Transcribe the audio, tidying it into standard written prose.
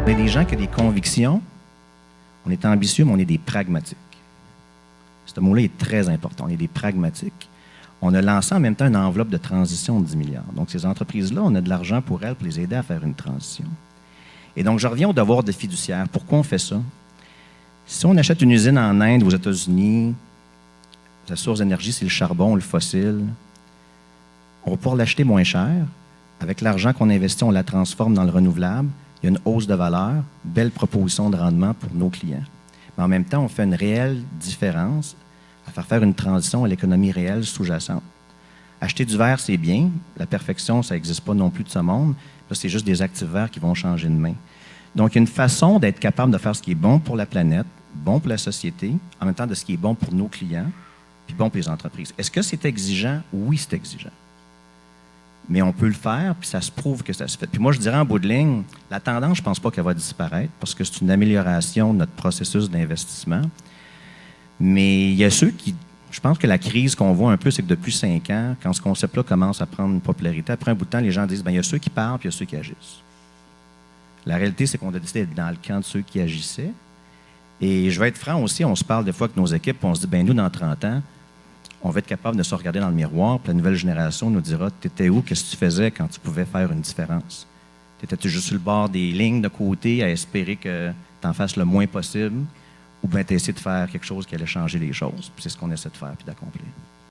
On est des gens qui ont des convictions, on est ambitieux, mais on est des pragmatiques. Ce mot-là est très important, on est des pragmatiques. On a lancé en même temps une enveloppe de transition de 10 milliards. Donc, ces entreprises-là, on a de l'argent pour elles, pour les aider à faire une transition. Et donc, je reviens au devoir de fiduciaire. Pourquoi on fait ça? Si on achète une usine en Inde, aux États-Unis, la source d'énergie, c'est le charbon, le fossile, on va pouvoir l'acheter moins cher. Avec l'argent qu'on investit, on la transforme dans le renouvelable. Il y a une hausse de valeur, belle proposition de rendement pour nos clients. Mais en même temps, on fait une réelle différence à faire une transition à l'économie réelle sous-jacente. Acheter du verre, c'est bien. La perfection, ça n'existe pas non plus de ce monde. Là, c'est juste des actifs verts qui vont changer de main. Donc, il y a une façon d'être capable de faire ce qui est bon pour la planète, bon pour la société, en même temps de ce qui est bon pour nos clients, puis bon pour les entreprises. Est-ce que c'est exigeant? Oui, c'est exigeant. Mais on peut le faire, puis ça se prouve que ça se fait. Puis moi, je dirais en bout de ligne, la tendance, je ne pense pas qu'elle va disparaître, parce que c'est une amélioration de notre processus d'investissement. Mais il y a ceux qui... Je pense que la crise qu'on voit un peu, c'est que depuis 5 ans, quand ce concept-là commence à prendre une popularité, après un bout de temps, les gens disent, bien, il y a ceux qui parlent, puis il y a ceux qui agissent. La réalité, c'est qu'on a décidé d'être dans le camp de ceux qui agissaient. Et je vais être franc aussi, on se parle des fois avec nos équipes, puis on se dit, bien, nous, dans 30 ans, on va être capable de se regarder dans le miroir, puis la nouvelle génération nous dira, t'étais où, qu'est-ce que tu faisais quand tu pouvais faire une différence? T'étais-tu juste sur le bord des lignes de côté à espérer que tu en fasses le moins possible, ou bien t'as essayé de faire quelque chose qui allait changer les choses? Puis c'est ce qu'on essaie de faire, puis d'accomplir.